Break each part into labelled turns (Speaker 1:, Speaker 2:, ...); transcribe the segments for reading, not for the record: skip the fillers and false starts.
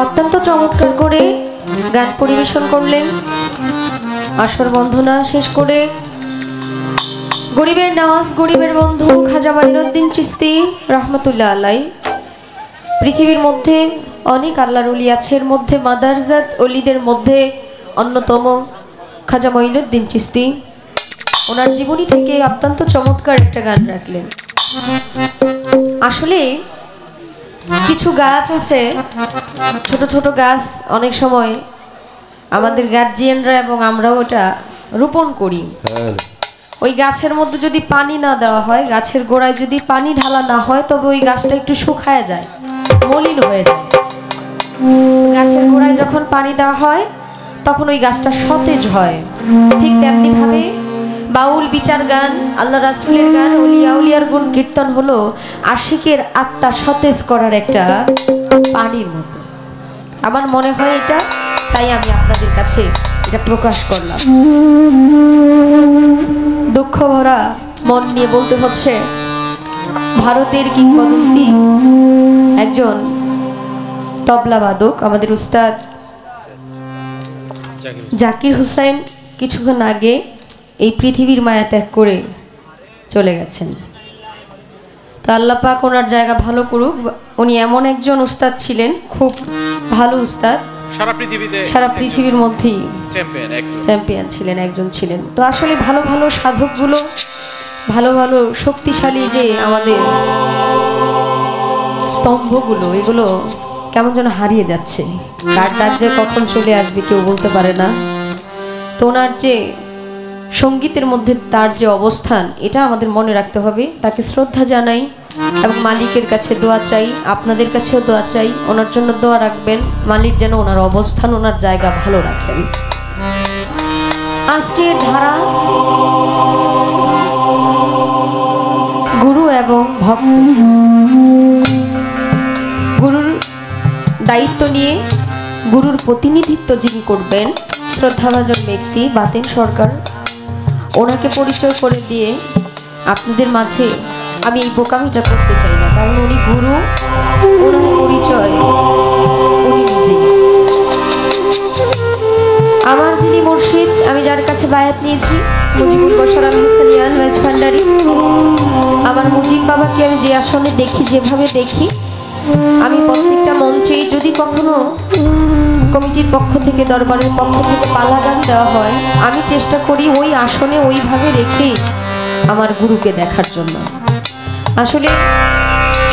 Speaker 1: অত্যন্ত চমৎকার করে গান পরিবেশন করলেন। আসর বন্ধনা শেষ করে গরিবের নওয়াজ, গরিবের বন্ধু খাজা মাইনুদ্দিন চিশতি রহমতুল্লাহ আলাই। পৃথিবীর মধ্যে অনেক আল্লাহর ওলি আছে, এর মধ্যে মাদারজাত ওলিদের মধ্যে অন্যতম খাজা মাইনুদ্দিন চিশতি। ওনার জীবনী থেকে অত্যন্ত চমৎকার একটা গান রাখলেন। আসলে কিছু গাছ আছে, ছোট ছোট গাছ, অনেক সময় আমাদের গার্জিয়ানরা এবং আমরাও ওটা রোপণ করি। ওই গাছের মধ্যে যদি পানি না দেওয়া হয়, গাছের গোড়ায় যদি পানি ঢালা না হয়, তবে ওই গাছটা একটু শুকায় যায়, মলিন হয়ে যায়। গাছের গোড়ায় যখন পানি দেওয়া হয় তখন ওই গাছটা সতেজ হয়। ঠিক তেমনি ভাবে বাউল বিচার গান, আল্লাহ রাসূলের গান, ওলিয়া উলিয়ার গুণ কীর্তন হলো আশিকের আত্মা সতেজ করার একটা পানির মতো। আমার মনে হয় এটা, তাই আমি আপনাদের কাছে এটা প্রকাশ করলাম। দুঃখ ভরা মন নিয়ে বলতে হচ্ছে, ভারতের কিংবদন্তি একজন তবলাবাদক আমাদের উস্তাদ জাকির হুসাইন কিছুক্ষণ আগে এই পৃথিবীর মায়া ত্যাগ করে চলে গেছেন। তো আল্লাহ পাক ওনার জায়গা ভালো করুক। উনি এমন একজন উস্তাদ ছিলেন, খুব ভালো উস্তাদ, সারা পৃথিবীর মধ্যেই চ্যাম্পিয়ন ছিলেন, একজন ছিলেন। তো আসলে ভালো ভালো সাধকগুলো, ভালো ভালো শক্তিশালী যে আমাদের স্তম্ভগুলো, এগুলো কেমন যেন হারিয়ে যাচ্ছে। কার ডাক যে কখন চলে আসবে কেউ বলতে পারে না। তো ওনার যে সঙ্গীতের মধ্যে তার যে অবস্থান, এটা আমাদের মনে রাখতে হবে। তাকে শ্রদ্ধা জানাই এবং মালিকের কাছে দোয়া চাই, আপনাদের কাছেও দোয়া চাই। ওনার জন্য দোয়া রাখবেন, মালিক যেন ওনার অবস্থান, ওনার জায়গা ভালো রাখেন। আজকের ধারা গুরু এবং ভক্ত। গুরুর দায়িত্ব নিয়ে গুরুর প্রতিনিধিত্ব যিনি করবেন, শ্রদ্ধাভাজন ব্যক্তি বাতেন সরকার, ওনাকে পরিচয় করে দিয়ে আপনাদের মাঝে আমি এই বোকামিটা করতে চাই না, কারণ উনি গুরু, ওনার পরিচয় উনি নিজেই। আমার যিনি মুর্শিদ, আমি যার কাছে বায়াত নিয়েছি, মুজিবুল বশর আল হাসানিয়াল ওয়েজ ভান্ডারি। আমার মুজিব বাবাকে আমি যে আসনে দেখি, যেভাবে দেখি, আমি প্রত্যেকটা মঞ্চেই যদি কখনো কমিটির পক্ষ থেকে, দরবারের পক্ষ থেকে পালা গান দেওয়া হয়, আমি চেষ্টা করি ওই আসনে ওইভাবে রেখেই আমার গুরুকে দেখার জন্য। আসলে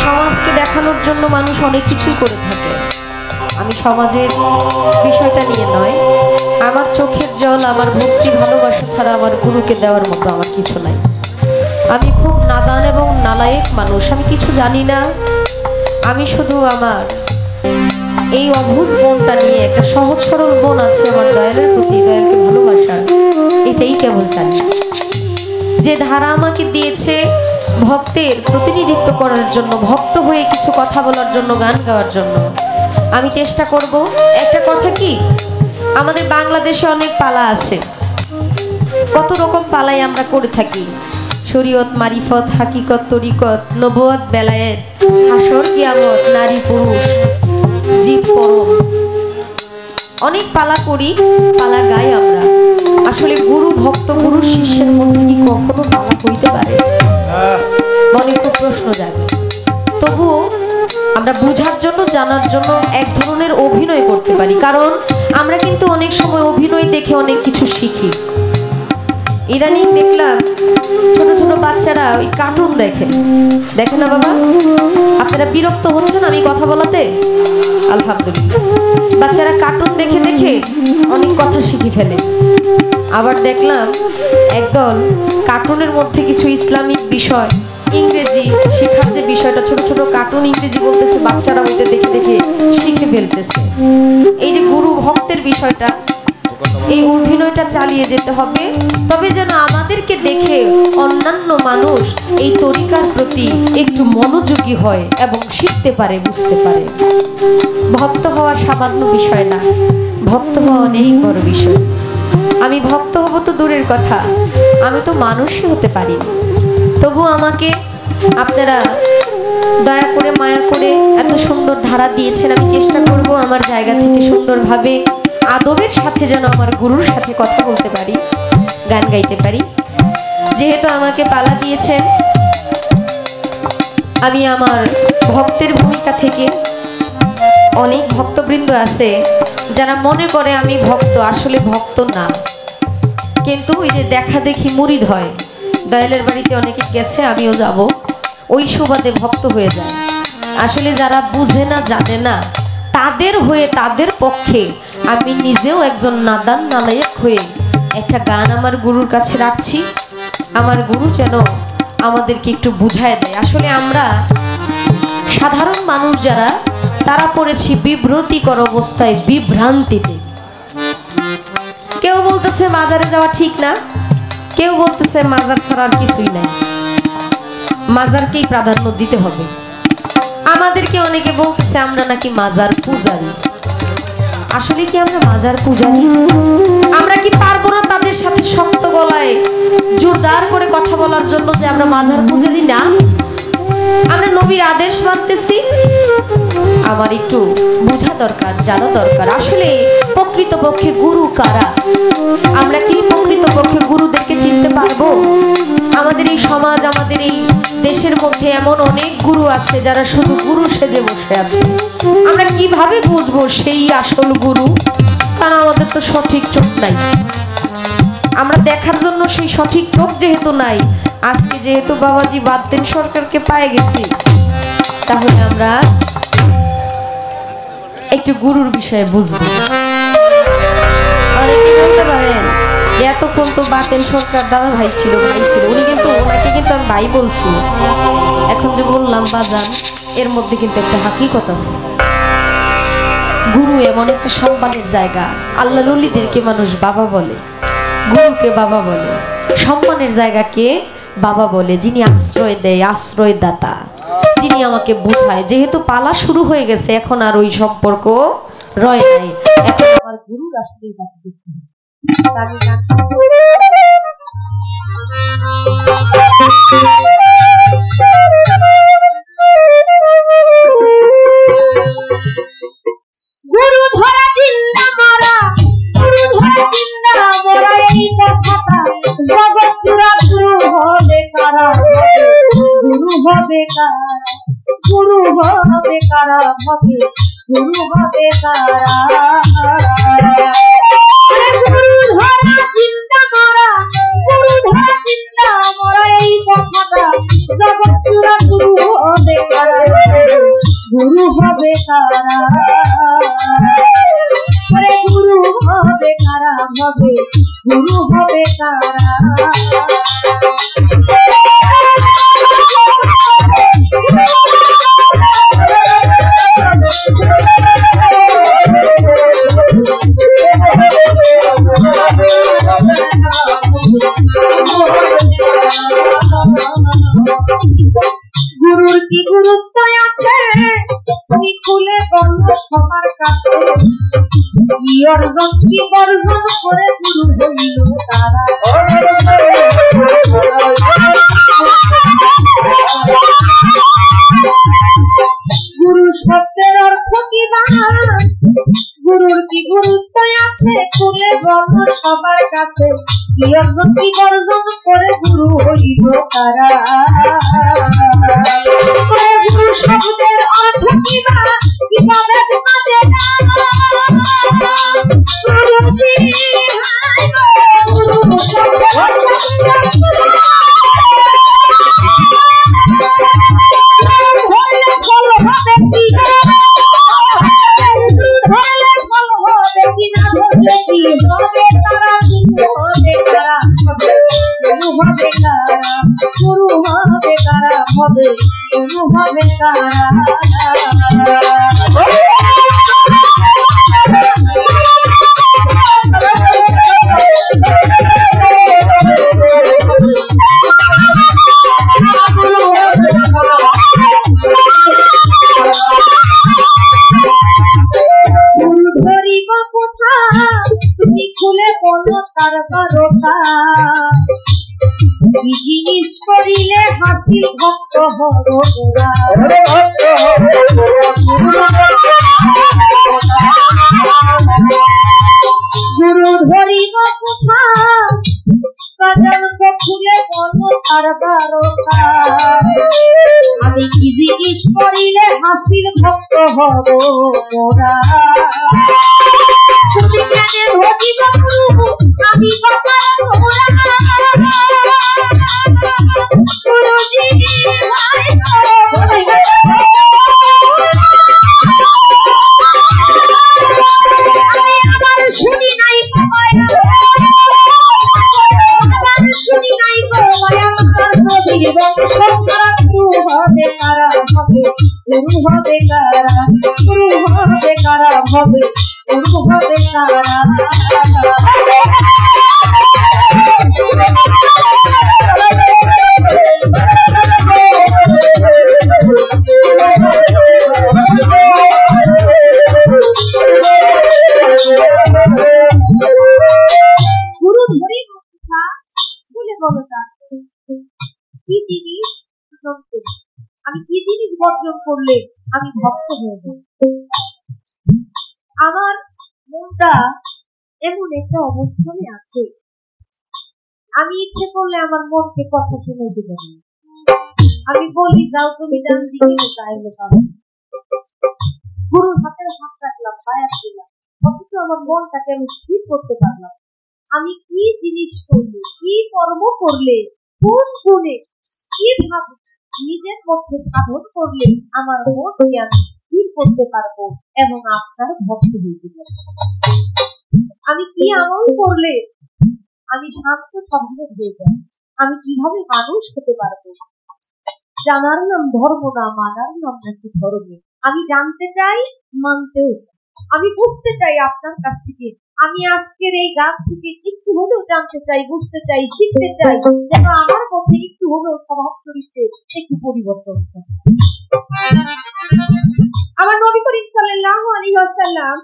Speaker 1: সমাজকে দেখানোর জন্য মানুষ অনেক কিছুই করে থাকে, আমি সমাজের বিষয়টা নিয়ে নয়। আমার চোখের জল, আমার ভক্তি ভালোবাসা ছাড়া আমার গুরুকে দেওয়ার মতো আমার কিছু নাই। আমি খুব নাদান এবং নালায়েক মানুষ, আমি কিছু জানি না। আমি শুধু আমার এই অভুজ মনটা নিয়ে, একটা সহজ সরল মন আছে আমার দয়ালের প্রতি, দয়ালকে ভালোবাসার, এটাই কেবল জানি। যে ধারা আমাকে দিয়েছে ভক্তের প্রতিনিধিত্ব করার জন্য, ভক্ত হয়ে কিছু কথা বলার জন্য, গান গাওয়ার জন্য, আমি চেষ্টা করব। একটা কথা কি, আমাদের বাংলাদেশে অনেক পালা আছে, কত রকম পালাই আমরা করে থাকি। শরীয়ত, মারিফত, হাকিকত, তরিকত, নবুয়ত, বেলায়েত, হাসর, কিয়ামত, নারী পুরুষ, জীব পরম, অনেক পালা করি, পালা গাই আমরা। আসলে গুরু ভক্ত, গুরু শিষ্যের মধ্যে কি কখনো পালা হইতে পারে? মনে খুব প্রশ্ন জাগে। তবুও আমরা বুঝার জন্য, জানার জন্য এক ধরনের অভিনয় করতে পারি, কারণ আমরা কিন্তু অনেক সময় অভিনয় দেখে অনেক কিছু শিখি। ইদানিং দেখলাম ছোট ছোট বাচ্চারা ওই কার্টুন দেখে না বাবা? আপনারা বিরক্ত হচ্ছেন আমি কথা বলাতে? আলহামদুলিল্লাহ, বাচ্চারা কার্টুন দেখে দেখে অনেক কথা শিখে ফেলে। আবার দেখলাম একদল কার্টুনের মধ্যে কিছু ইসলামিক বিষয়, ইংরেজি শেখার যে বিষয়টা, ছোট ছোট কার্টুন ইংরেজি বলতেছে, বাচ্চারা ওইটা দেখে দেখে শিখে ফেলতেছে। এই যে গুরু ভক্তের বিষয়টা, এই অভিনয়টা চালিয়ে যেতে হবে, তবে যেন আমাদেরকে দেখে অন্যান্য মানুষ এই তরিকার প্রতি একটু মনোযোগী হয় এবং শিখতে পারে, বুঝতে পারে। ভক্ত হওয়া সামান্য বিষয় না, ভক্ত হওয়া অনেক বড় বিষয়। আমি ভক্ত হব তো দূরের কথা, আমি তো মানুষই হতে পারি। তবু আমাকে আপনারা দয়া করে, মায়া করে এত সুন্দর ধারা দিয়েছেন, আমি চেষ্টা করব আমার জায়গা থেকে সুন্দরভাবে আদবের সাথে যেন আমার গুরুর সাথে কথা বলতে পারি, গান গাইতে পারি। যেহেতু আমাকে পালা দিয়েছেন, আমি আমার ভক্তের ভূমিকা থেকে, অনেক ভক্তবৃন্দ আছে যারা মনে করে আমি ভক্ত, আসলে ভক্ত না, কিন্তু ওই যে দেখা দেখি মুরিদ হয়। দয়ালের বাড়িতে অনেকে গেছে, আমিও যাব, ওই সুবাদে ভক্ত হয়ে যায়। আসলে যারা বুঝে না, জানে না, তাদের হয়ে, তাদের পক্ষে আমি নিজেও একজন নাদান নালায়েক হয়ে একটা গান আমার গুরুর কাছে রাখছি। আমার গুরু যেন আমাদেরকে একটু বুঝায় দেয়। আসলে আমরা সাধারণ মানুষ যারা, তারা পড়েছি বিব্রতিকর অবস্থায়, বিভ্রান্তিতে। কেউ বলতেছে মাজারে যাওয়া ঠিক না, কেউ বলতেছে মাজার ছাড়া আর কিছুই নাই, মাজারকেই প্রাধান্য দিতে হবে। আমাদেরকে অনেকে বলতেছে আমরা নাকি মাজার পূজারী। আসলে কি আমরা মাজার পূজারী? আমরা কি পারবো না তাদের সাথে শক্ত গলায় জোরদার করে কথা বলার জন্য যে আমরা মাজার পূজারী না? আমরা নবীর আদেশ মানতেছি। আমার একটু বোঝা দরকার, জানা দরকার আসলে প্রকৃতপক্ষে গুরু কারা। আমরা কি প্রকৃতপক্ষে গুরুদেরকে চিনতে পারবো? আমাদের এই সমাজ, আমাদের এই দেশের মধ্যে এমন অনেক গুরু আছে যারা শুধু গুরু সেজে বসে আছে। আমরা কিভাবে বুঝবো সেই আসল গুরু? কারণ আমাদের তো সঠিক চোখ নাই। আমরা দেখার জন্য সেই সঠিক চোখ যেহেতু নাই, আজকে যেহেতু বাবাজি বাদদেন সরকারকে পেয়ে গেছি, তাহলে আমরা একটু গুরুর বিষয়ে বুঝবো। অনেকে বলতে পারেন এতক্ষণ তো বাতেন সরকার দাদা ভাই ছিল, উনি কিন্তু, ওনাকে কিন্তু আমি ভাই বলছি। এখন যে বললাম বাজান, এর মধ্যে কিন্তু একটা হাকিকত আছে। গুরু এমন একটা সম্মানের জায়গা। আল্লাহ ওলিদেরকে মানুষ বাবা বলে, গুরুকে বাবা বলে। সম্মানের জায়গাকে বাবা বলে, যিনি আশ্রয় দেয়, আশ্রয় দাতা, যিনি আমাকে বোঝায়। যেহেতু পালা শুরু হয়ে গেছে, এখন আর ওই সম্পর্ক রয় নাই। এখন আমার গুরুর আসলে
Speaker 2: গুরু ধরা জিন্দা মারা, গুরু ধরা জিন্দা মরা, এই কথাটা জগৎ পুরা গুরু হবে কারা, গুরু হবে কারা, গুরু হবে কারা, হবে গুরু হবে কারা। গুরু ধরা জিন্দা মারা, গুরু ধরা জিন্দা মরা, এই কথাটা জগৎ পুরা গুরু হবে কারা, গুরু হবে কারা। গুরু হবে কারা, হবে গুরু হবে কারা। গুরুর কি গুরুত্ব আছে তুমি খুলে বলো সবার কাছে, কি অর্জন কি বর্জন করে গুরু হইল তারা। গুরু শব্দের অর্থ কি বা, গুরুর কি গুরুত্ব আছে খুলে বলো সবার কাছে, কি অর্জন কি বর্জন করে গুরু হইল তারা। গুরু শব্দের অর্থ কি বা, কিভাবে তোমাদের গুরু শব্দের অর্থ গুরু হবে কারা, হবে গুরু হবে কারা। গরিব কোথা তুমি খুলে বলো তার বারোটা, কি জিনিস করিলে হাসি ভক্ত হব তোরা। কারবারকার আমি কি জিনিস করিলে হাসির ভক্ত হব মোরা যদি জ্ঞানে ভজিব গুরু আমি বাবার মোরা গুরুজি আমি আমার শুনি নাই শুনি নাই আমার নবীর বংশ ছাড়া গুরু হবে কারা হবে গুরু হবে কারা গুরু হবে কারা হবে গুরু হবে কারা গুরু ধরি কথা বলে বলো তা কি জিনিস আমি কি জিনিস বর্জন করলে আমি ভক্ত হয়ে যাব আমার মনটা এমন একটা অবস্থানে আছে আমি ইচ্ছে করলে আমার মনকে কথা শোনাতে পারি আমি বলি যাও তুমি ডান দিকে চাইলে পাবো গুরুর হাতের হাত রাখলাম বায়াত দিলাম অথচ আমার মনটাকে আমি স্থির করতে পারলাম আমি কি জিনিস করলে কি কর্ম করলে কোন গুণে কিভাবে নিজের মধ্যে সাধন করলে আমার মনকে আমি স্থির করতে পারবো এবং আপনার ভক্ত হইতে পারবো আমি কি আমল করলে আমি শান্ত স্বভাবের হয়ে যাব আমি কিভাবে মানুষ হতে পারবো জানার নাম ধর্ম না মানার নাম নাকি ধর্ম আমি জানতে চাই মানতেও চাই আমি বুঝতে চাই আপনার কাছ থেকে আমি আজকের এই গান থেকে একটু হলেও জানতে চাই বুঝতে চাই শিখতে চাই যেন আমার মধ্যে একটু হলেও স্বভাব চরিত্রে একটু পরিবর্তন চাই আমার নবী করিম সাল্লাল্লাহু আলাইহি ওয়াসাল্লাম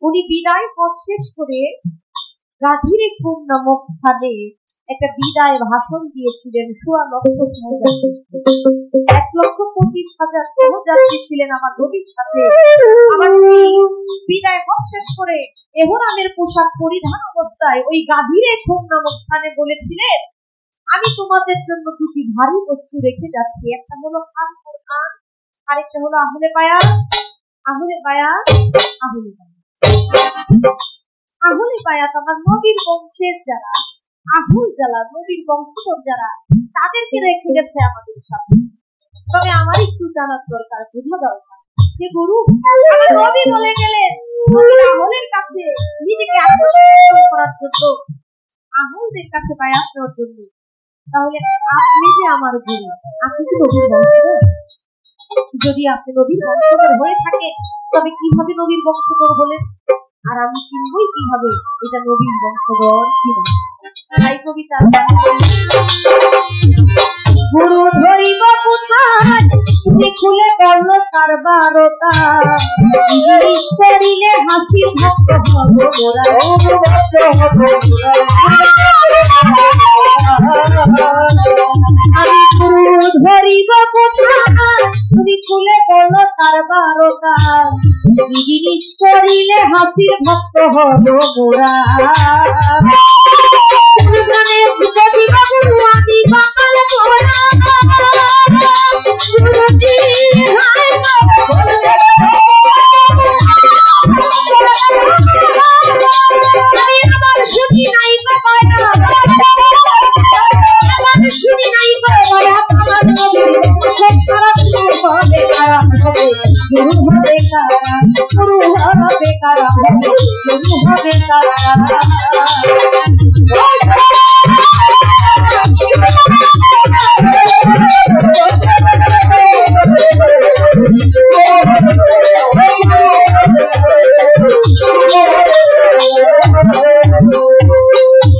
Speaker 2: উনি বিদায় হজ শেষ করে গাধীরে খুম নামক স্থানে একটা বিদায় ভাষণ দিয়েছিলেন 1,25,000 সহযাত্রী ছিলেন আমার নবীর সাথে আমার বিদায় হজ শেষ করে এহরামের পোশাক পরিধান অবস্থায় ওই গাধীরে খুম নামক স্থানে বলেছিলেন আমি তোমাদের জন্য দুটি ভারী বস্তু রেখে যাচ্ছি একটা হলো আল কোরআন আরেকটা হলো আহলে বায়াত আহলে বায়াত আহলে বায়াত আমার নবীর বংশের যারা আহুল যারা নবীর বংশধর যারা তাদেরকে রেখে গেছে আমাদের সাথে তবে আমার একটু জানার দরকার বোঝা দরকার যে গুরু আমার নবী বলে গেলেন আহুলের কাছে নিজেকে আত্মসমর্পণ করার জন্য আহুলদের কাছে বায়াত নেওয়ার জন্য তাহলে আপনি যে আমার গুরু আপনি কি নবীর বংশধর যদি আপনি নবীর বংশধর হয়ে থাকেন তবে কিভাবে নবীর বংশধর বলেন আর আমি চিনবই কিভাবে এটা নবীর বংশধর কিনা তাই কবিতা গুরু ধরিব কোথায় তুমি খুলে করলো কারবারতা জিনিস করিলে হাসি ভক্ত হব মোরা আমি গুরু ধরিব কোথায় তুমি খুলে করলো কারবারতা জিনিস করিলে হাসির ভক্ত হব মোরা শুনি নাই গুরু হবে কারা গুরু হবে কারা গুরু হবে কারা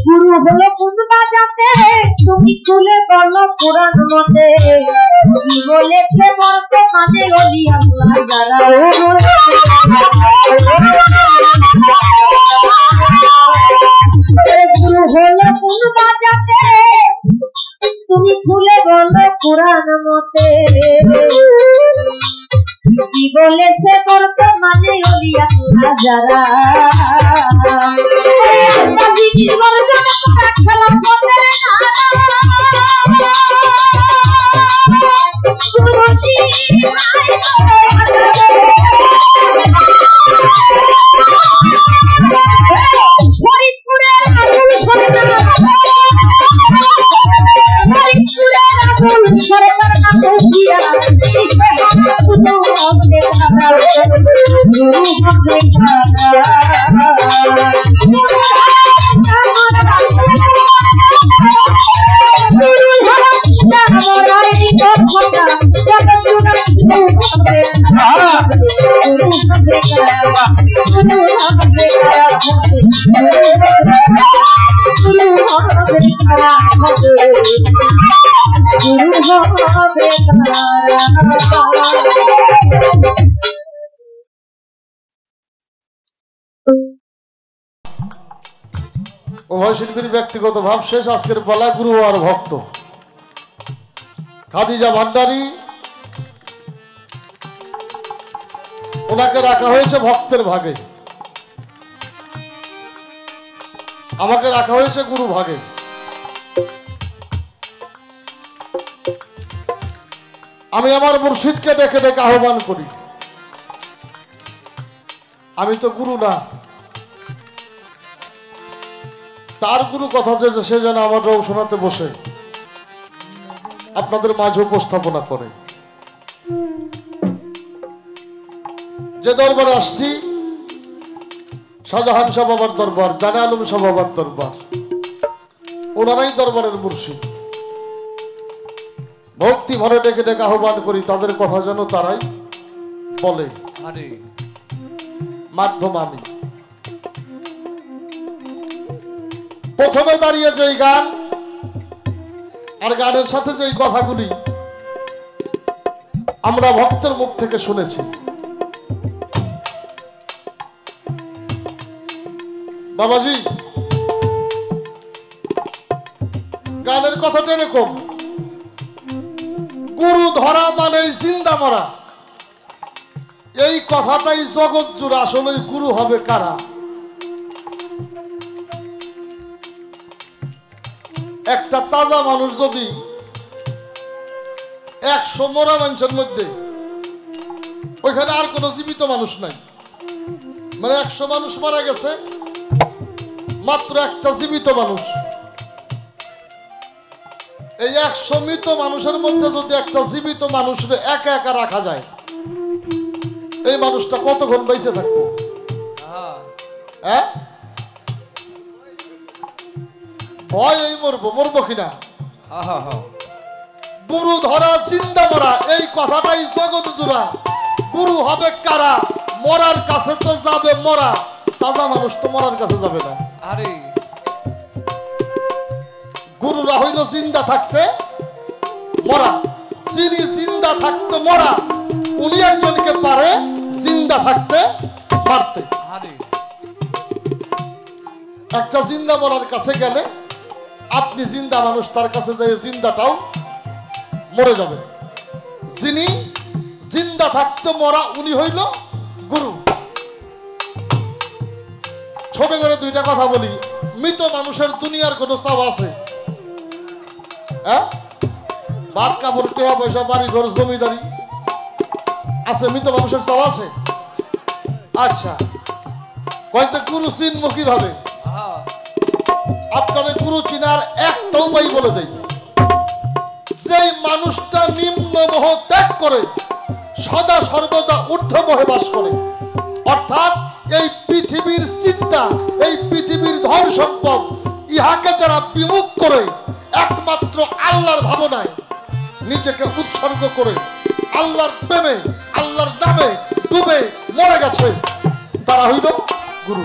Speaker 2: গুরু হলো কোন বাজাতে তুমি খুলে বলো পুরাণ মতে কি বলেছে বর্তমানে ওলি আল্লাহ যারা গুরু হলো কোন বাজাতে তুমি খুলে বলো পুরাণ মতে কি বলেছে বর্তমানে অলিয়া যারা খেলা বলে
Speaker 3: উভয় শিল্পীর ব্যক্তিগত ভাব শেষ। আজকের পালা গুরু আর ভক্ত। খাদিজা ভান্ডারী, ওনাকে রাখা হয়েছে ভক্তের ভাগে, আমাকে রাখা হয়েছে গুরু ভাগে। আমি আমার মুর্শিদকে ডেকে ডেকে আহ্বান করি। আমি তো গুরু না, তার গুরু কথা যে সে যেন আমার রং শোনাতে বসে আপনাদের মাঝে উপস্থাপনা করে। যে দরবারে আসছি, শাহজাহান শাহ বাবার দরবার, জানে আলম শাহ বাবার দরবার, ওনারাই দরবারের মুর্শিদ। ভক্তি ভরে ডেকে ডেকে আহ্বান করি, তাদের কথা যেন তারাই বলে। মাধ্যম আমি প্রথমে দাঁড়িয়ে যে গান আর গানের সাথে যে কথাগুলি আমরা ভক্তের মুখ থেকে শুনেছি, বাবাজি গানের কথাটা এরকম, গুরু ধরা মানে জিন্দা মরা। এই কথাটাই জগৎ জুড়ে। আসলে গুরু হবে কারা? একটা তাজা মানুষ যদি 100 মরা মানুষের মধ্যে, ওইখানে আর কোনো জীবিত মানুষ নাই, মানে 100 মানুষ মারা গেছে, মাত্র একটা জীবিত মানুষ। এই 100 মৃত মানুষের মধ্যে যদি একটা জীবিত মানুষকে একা একা রাখা যায়, এই মানুষটা কতক্ষণ বেঁচে থাকবো? হ্যাঁ, ভয় এই মরবো কিনা? গুরু ধরা চিন্তা মরা, এই কথাটাই জগৎ জুড়া। গুরু হবে কারা? মরার কাছে তো যাবে মরা, তাজা মানুষ তো মরার কাছে যাবে না। আরে গুরুরা হইল জিন্দা থাকতে মরা। যিনি জিন্দা থাকতে মরা, উনি একজনকে পারে জিন্দা থাকতে মারতে। একটা জিন্দা মরার কাছে গেলে আপনি জিন্দা মানুষ, তার কাছে যাই জিন্দাটাও মরে যাবে। যিনি জিন্দা থাকতে মরা, উনি হইল গুরু। ছোট করে দুইটা কথা বলি। মৃত মানুষের দুনিয়ার কোনো চাওয়া আছে? হ্যাঁ, ভাত কাপড় টেহা পয়সা বাড়ি ঘর জমিদারি আছে, মৃত মানুষের চাওয়া আছে? আচ্ছা, কয়েছে গুরু চিনব কিভাবে? আপনাদের গুরু চিনার একটা উপায় বলে দেই। যেই মানুষটা নিম্ন মোহ ত্যাগ করে সদা সর্বদা ঊর্ধ্বমোহে বাস করে, অর্থাৎ এই পৃথিবীর চিন্তা, এই পৃথিবীর ধন সম্পদ, ইহাকে যারা বিমুখ করে একমাত্র আল্লাহর ভাবনায় নিজেকে উৎসর্গ করে আল্লাহর প্রেমে, আল্লাহর নামে ডুবে মরে গেছে, তারা হইল গুরু।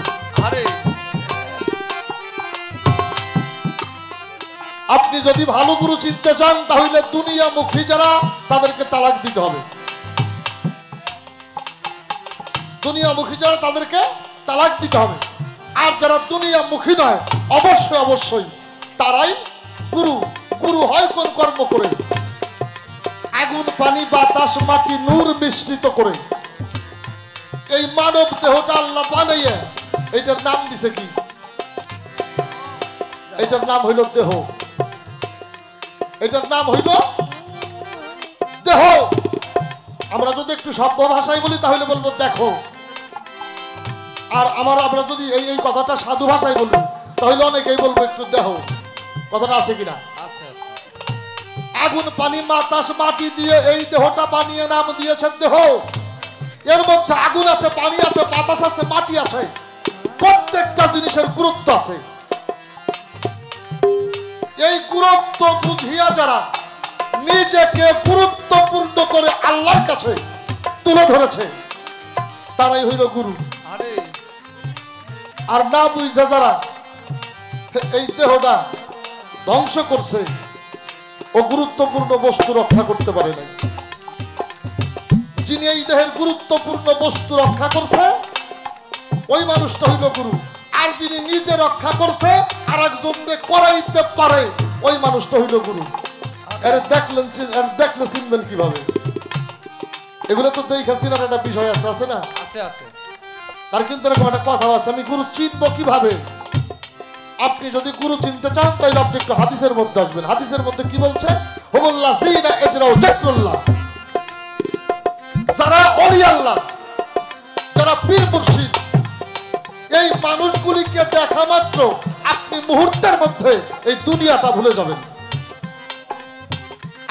Speaker 3: আপনি যদি ভালো গুরু চিনতে চান, তাহলে দুনিয়ামুখী যারা, তাদেরকে তালাক দিতে হবে। দুনিয়ামুখী যারা, তাদেরকে তালাক দিতে হবে। আর যারা দুনিয়ামুখী নয়, অবশ্যই অবশ্যই তারাই গুরু। গুরু হয় কোন কর্ম করে? আগুন পানি বাতাস মাটি নূর মিশ্রিত করে এই মানব দেহটা আল্লাহ বানাইয়া এটার নাম দিছে কি? এটার নাম হইল দেহ। এটার নাম হইল দেহ। আমরা যদি একটু সভ্য ভাষায় বলি তাহলে বলবো দেখো। আর আমরা যদি এই কথাটা সাধু ভাষায় বলি তাহলে অনেকেই বলবো একটু দেহ। কথাটা আছে কিনা? আগুন পানি বাতাস মাটি দিয়ে এই দেহটা বানিয়ে নাম দিয়েছেন দেহ। এর মধ্যে আগুন আছে, পানি আছে, বাতাস আছে, মাটি আছে, প্রত্যেকটা জিনিসের গুরুত্ব আছে। এই গুরুত্ব বুঝিয়া যারা নিজেকে গুরুত্বপূর্ণ করে আল্লাহর কাছে তুলে ধরেছে তারাই হইল গুরু। আর না বুঝা যারা এই দেহটা ধ্বংস করছে ও গুরুত্বপূর্ণ বস্তু রক্ষা করতে পারে নাই। যিনি এই দেহের গুরুত্বপূর্ণ বস্তু রক্ষা করছে ওই মানুষটা হইল গুরু। আর যিনি নিজে রক্ষা করছে আর একজনকে করাইতে পারে ওই মানুষটা হইল গুরু। এর দেখলে চিনবেন কিভাবে? এগুলো তো দেখা চিনার একটা বিষয় আছে, আছে না? তার কিন্তু এরকম একটা কথা আছে, আমি গুরু চিনবো কিভাবে? আপনি যদি গুরু চিনতে চান তাহলে আপনি একটু হাদিসের মধ্যে আসবেন। হাদিসের মধ্যে কি বলছে? হুমুল্লাযীনা ইজরাউ যাকরুল্লাহ, যারা ওলি আল্লাহ, যারা পীর মুর্শিদ, এই মানুষগুলিকে দেখা মাত্র আপনি মুহূর্তের মধ্যে এই দুনিয়াটা ভুলে যাবেন।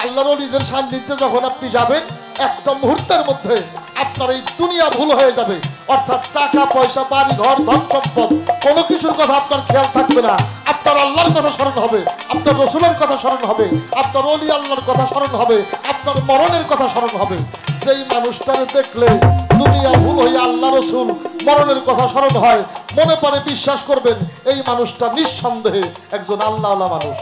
Speaker 3: আল্লাহর ওলিদের সান্নিধ্যে যখন আপনি যাবেন একটা মুহূর্তের মধ্যে আপনার এই দুনিয়া ভুল হয়ে যাবে। অর্থাৎ টাকা পয়সা বাড়ি ঘর ধন সম্পদ কোনো কিছুর কথা আপনার খেয়াল থাকবে না। আপনার আল্লাহর কথা স্মরণ হবে, আপনার রসুলের কথা স্মরণ হবে, আপনার ওলি আল্লাহর কথা স্মরণ হবে, আপনার মরণের কথা স্মরণ হবে। যেই মানুষটাকে দেখলে দুনিয়া ভুল হয়ে আল্লাহ রসুল মরণের কথা স্মরণ হয়, মনে পড়ে, বিশ্বাস করবেন এই মানুষটা নিঃসন্দেহে একজন আল্লাহওয়ালা মানুষ।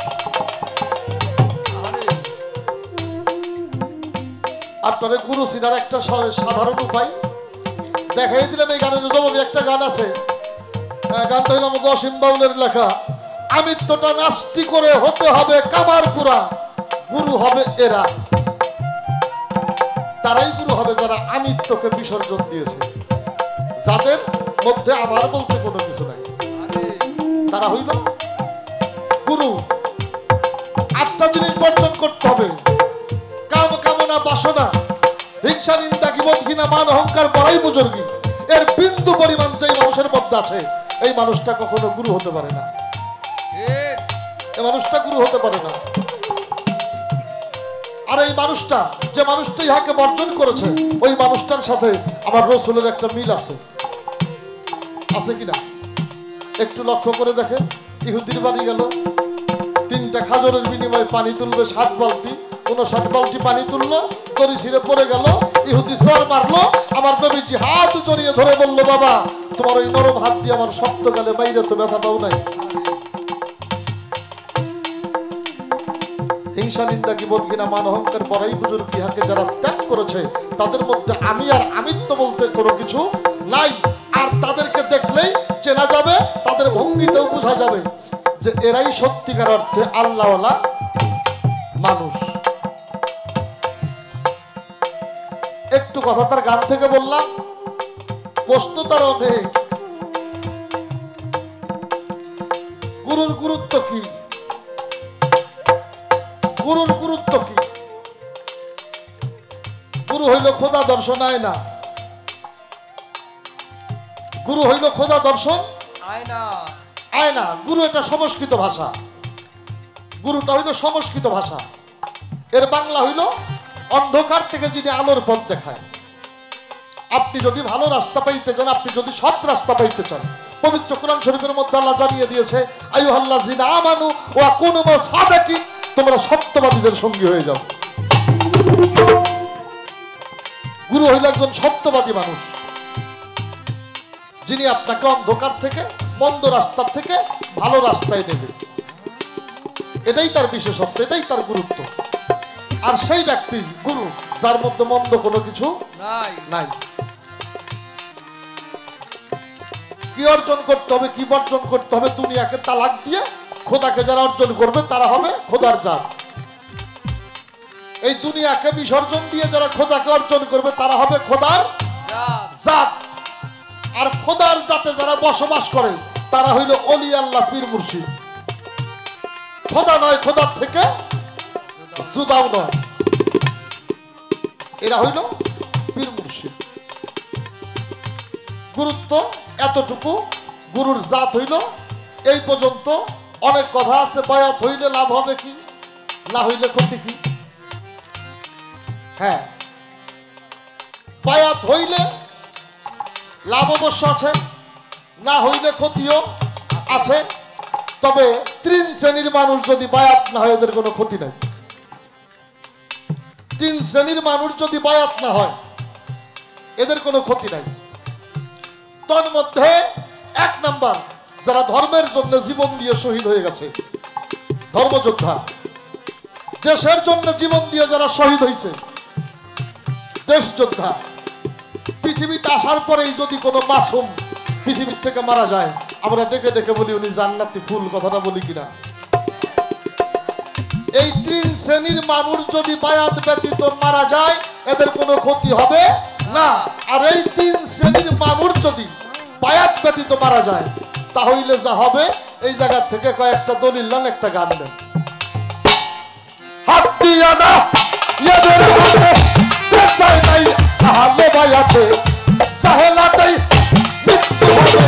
Speaker 3: আপনার গুরু চিনার একটা সাধারণ উপায় দেখাই দিলাম। এই গানের জবাবে একটা গান আছে, গানটা হইল আমাকে অসীম বাউলের লেখা। আমিত্বটা নাস্তি করে হতে হবে কামারপুরা, গুরু হবে এরা। তারাই গুরু হবে যারা আমিত্বকে বিসর্জন দিয়েছে, যাদের মধ্যে আমার বলতে কোনো কিছু নাই, তারা হইল গুরু। 8টা জিনিস বর্জন করতে হবে: কাম কামনা বাসনা, হিংসা নিন্দা কিবত ঘৃণা মান অহংকার বড়াই বুজুর্গি। এর বিন্দু পরিমাণ যেই মানুষের মধ্যে আছে এই মানুষটা কখনো গুরু হতে পারে না। এই মানুষটা গুরু হতে পারে না। আর এই মানুষটা, যে মানুষটা ইহাকে বর্জন করেছে, ওই মানুষটার সাথে আমার রসুলের একটা মিল আছে, আছে কিনা একটু লক্ষ্য করে দেখেন। ইহুদির বাড়ি গেল, 3টা খাজরের বিনিময়ে পানি তুলবে 7 বালতি, 59 বালতি পানি তুললো, দড়ি ছিঁড়ে পড়ে গেল। ইহুদি চর মারলো, আমার নবীজি হাত জড়িয়ে ধরে বলল, বাবা তোমার ওই নরম হাত দিয়ে আমার শক্ত গালে বাইরে তো ব্যথা পাও নাই। হিংসা নিন্দা কিবত ঘৃণা মান অহংকার বড়াই বুজুর্গ ইহাকে যারা ত্যাগ করেছে তাদের মধ্যে আমি আর আমিত্ব বলতে কোনো কিছু নাই। আর তাদেরকে দেখলেই চেনা যাবে, তাদের ভঙ্গিতেও বোঝা যাবে যে এরাই সত্যিকার অর্থে আল্লাহওয়ালা মানুষ। একটু কথা তার গান থেকে বললাম, প্রশ্ন তার অনেক। গুরুর গুরুত্ব কি? গুরুর গুরুত্ব কি? গুরু হইল খোদা দর্শন আয়না। গুরু হইল খোদা দর্শন আয়না। গুরু এটা সংস্কৃত ভাষা, গুরুটা হইল সংস্কৃত ভাষা। এর বাংলা হইল অন্ধকার থেকে যিনি আলোর পথ দেখায়। আপনি যদি ভালো রাস্তা পাইতে চান, আপনি যদি সৎ রাস্তা পাইতে চান, পবিত্র কোরআন শরীফের মধ্যে আল্লাহ জানিয়ে দিয়েছে, আইয়ুহাল্লাযিনা আমানু ওয়া কুনু সাদিকিন, তোমরা সত্যবাদীদের সঙ্গী হয়ে যাও। গুরু হইল একজন সত্যবাদী মানুষ, যিনি আপনাকে অন্ধকার থেকে, মন্দ রাস্তা থেকে ভালো রাস্তায় নেবে। এটাই তার বিশেষত্ব, এটাই তার গুরুত্ব। আর সেই ব্যক্তি গুরু যার মধ্যে মন্দ কোনো কিছু নাই। কি অর্জন করতে হবে, কি বর্জন করতে হবে? দুনিয়াকে তালাক দিয়ে খোদাকে যারা অর্জন করবে তারা হবে খোদার জাত। এই দুনিয়াকে বিসর্জন দিয়ে যারা খোদাকে অর্জন করবে তারা হবে খোদার জাত। আর খোদার জাতে যারা বসবাস করে তারা হইল অলি আল্লাহ পীর মুর্শিদ। খোদা নয়, খোদার থেকে জুদাও নয়, এরা হইল পীর মুর্শিদ। গুরুত্ব এতটুকু, গুরুর জাত হইল এই পর্যন্ত। অনেক কথা আছে, বায়াত হইলে লাভ হবে কি, না হইলে ক্ষতি কি। হ্যাঁ, বায়াত হইলে লাভ অবশ্য আছে, না হইলে ক্ষতিও আছে। তবে 3 শ্রেণীর মানুষ যদি বায়াত না হয় এদের কোনো ক্ষতি নাই। 3 শ্রেণীর মানুষ যদি বায়াত না হয় এদের কোনো ক্ষতি নাই। তার মধ্যে 1 নাম্বার, যারা ধর্মের জন্য জীবন দিয়ে শহীদ হয়ে গেছে, ধর্মযোদ্ধা। দেশের জন্য জীবন দিয়ে যারা শহীদ হয়েছে, দেশ যোদ্ধা। পৃথিবীতে আসার পরেই যদি কোনো মাসুম পৃথিবীর থেকে মারা যায়, আমরা ডেকে ডেকে বলি উনি জান্নাতি ফুল, কথাটা বলি কিনা। এই 3 শ্রেণীর মানুষ যদি বায়াত ব্যতীত মারা যায় এদের কোনো ক্ষতি হবে না। আর এই 3 শ্রেণীর মানুষ যদি বায়াত ব্যতীত মারা যায় তাহলে যা হবে, এই জায়গা থেকে কয়েকটা দলিল নেন, একটা গান নেন। হাত দিয়া না এদের হাতে, যে চায় নাই আহলে বায়াতে, সাহেলাতেই মৃত্যু হবে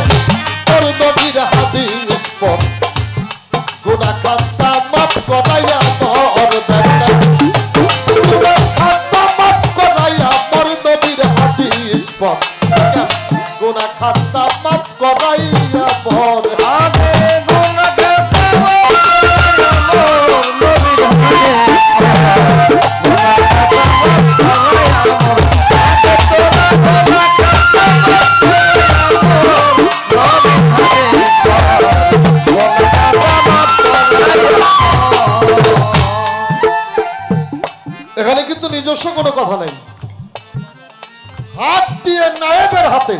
Speaker 3: তোর নবীর হাদিস পর। গুনাহ খাতা মাফ করাইয়া মর বেটা, গুনাহ খাতা মাফ করাইয়া মর নবীর হাদিস পর। গুনাহ খাতা মাফ করাইয়া মর। এখানে কিন্তু নিজস্ব কোনো কথা নেই। হাত দিয়ে নায়েবের হাতে,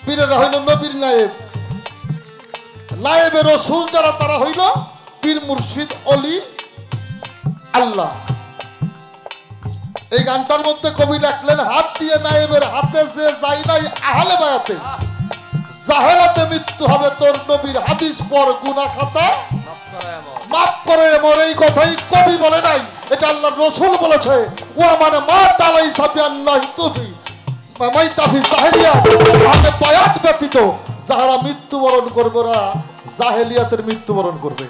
Speaker 3: পীরেরা হইল নবীর নায়েব, নায়েবের রসুল যারা তারা হইল পীর মুর্শিদ অলি আল্লাহ। এই গানটার মধ্যে কবি রাখলেন, হাত দিয়ে নায়েবের হাতে যে যাই নাই আহলে বায়াতে, জাহেলাতে মৃত্যু হবে তোর নবীর হাদিস পর। গুনাহ খাতা মাফ করে এমন, এই কথাই কবি বলে নাই, এটা আল্লাহর রাসূল বলেছে। ও মানে মা তালাই সাবিয়াল্লাহ তুফি মাই তাফি জাহেলিয়া, তাহলে বায়াত ব্যতীত যারা মৃত্যুবরণ করবে না জাহেলিয়াতের মৃত্যুবরণ করবে।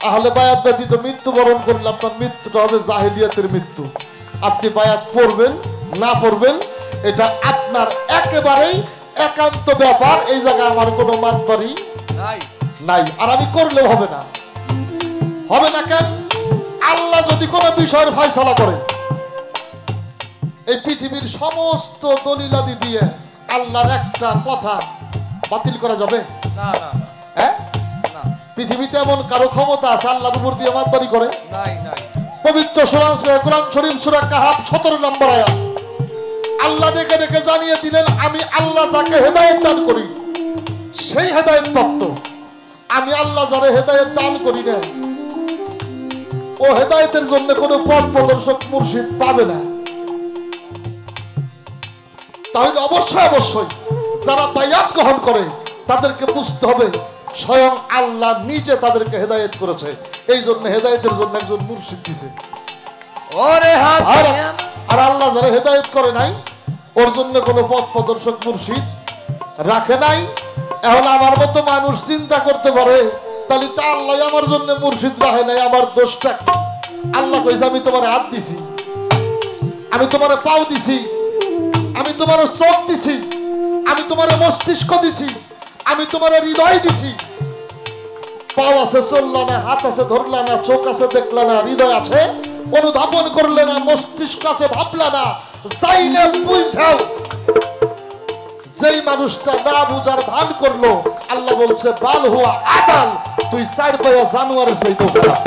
Speaker 3: আহলে বায়াত ব্যতীত মৃত্যুবরণ করলে আপনার মৃত্যুটা হবে জাহেলিয়াতের মৃত্যু। আপনি বায়াত পড়বেন না পড়বেন এটা আপনার একেবারেই একান্ত ব্যাপার। এই জায়গায় আমার কোনো মাতবাড়ি নাই, আর আমি করলেও হবে না। হবে না কেন? আল্লাহ যদি কোনো বিষয়ের ফয়সালা করে, এই পৃথিবীর সমস্ত দলিলাদি দিয়ে আল্লাহর একটা কথা বাতিল করা যাবে?
Speaker 4: না না
Speaker 3: হ্যাঁ, পৃথিবীতে এমন কারো ক্ষমতা আছে আল্লাহর উপর দিয়ে মাতবাড়ি করে?
Speaker 4: নাই নাই।
Speaker 3: পবিত্র কোরআন শরীফ সূরা কাহাফ 17 নম্বর আয়াত আল্লাহ ডেকে ডেকে জানিয়ে দিলেন, আমি আল্লাহ যাকে হেদায়েত দান করি সেই হেদায়েত প্রাপ্ত। আমি আল্লাহ যারে হেদায়েত দান করি না ও হেদায়েতের জন্য কোনো পথ প্রদর্শক মুর্শিদ পাবে না। তাহলে অবশ্যই অবশ্যই যারা বায়াত গ্রহণ করে তাদেরকে বুঝতে হবে স্বয়ং আল্লাহ নিজে তাদেরকে হেদায়েত করেছে, এই জন্য হেদায়েতের জন্য একজন মুর্শিদ দিয়েছে। আর আল্লাহ যারা হেদায়েত করে নাই ওর জন্য কোনো পথ প্রদর্শক মুর্শিদ রাখে নাই। এখন আমার মতো মানুষ চিন্তা করতে পারে, তাহলে তা আল্লাহ আমার জন্য মুর্শিদ রাখে নাই, আমার দোষটা। আল্লাহ কইছে আমি তোমার হাত দিছি, আমি তোমার পাও দিছি, আমি তোমার চোখ দিছি, আমি তোমার মস্তিষ্ক দিছি, আমি তোমার হৃদয় দিছি। পাও আছে চললা না, হাত আছে ধরলা না, চোখ আছে দেখলা না, হৃদয় আছে অনুধাবন করলে না, মস্তিষ্ক আছে ভাবলা না, চাইলে বুঝাও যেই মানুষটা না বুঝার ভান করলো আল্লাহ বলছে বাল হুয়া আদাল, তুই চার পায়া জানোয়ারের চাইতেও খারাপ।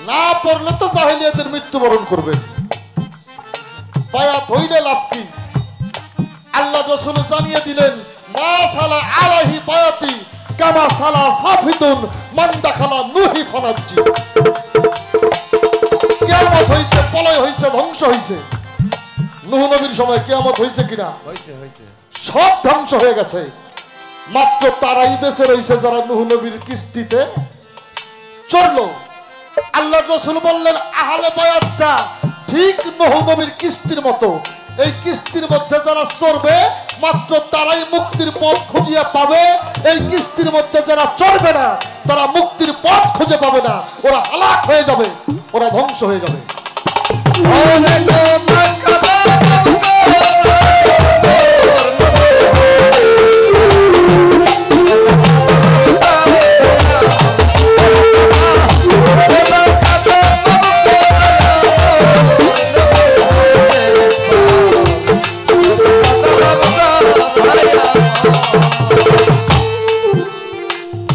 Speaker 3: না পড়লে তো জাহেলিয়াতের মৃত্যুবরণ করবে। বায়াত হইলে লাভ কি? আল্লাহ রাসূল জানিয়ে দিলেন মা সালা আলাইহি বায়াতি কামা সালা সাফিতুন মান দাখালা নুহি ফানাজ্জি। কিয়ামত হইছে, প্রলয় হইছে, ধ্বংস হইছে। নূহ নবীর সময় কিয়ামত হইছে কিনা? হইছে। সব ধ্বংস হয়ে গেছে, মাত্র তারাই বেঁচে রইছে যারা নূহ নবীর কিস্তিতে চড়লো। আল্লাহ রাসূল বললেন আহলে বায়াতটা ঠিক নূহ নবীর কিস্তির মতো, এই কিস্তির মধ্যে যারা চড়বে মাত্র তারাই মুক্তির পথ খুঁজিয়ে পাবে। এই কিস্তির মধ্যে যারা চড়বে না তারা মুক্তির পথ খুঁজে পাবে না, ওরা হালাক হয়ে যাবে, ওরা ধ্বংস হয়ে যাবে।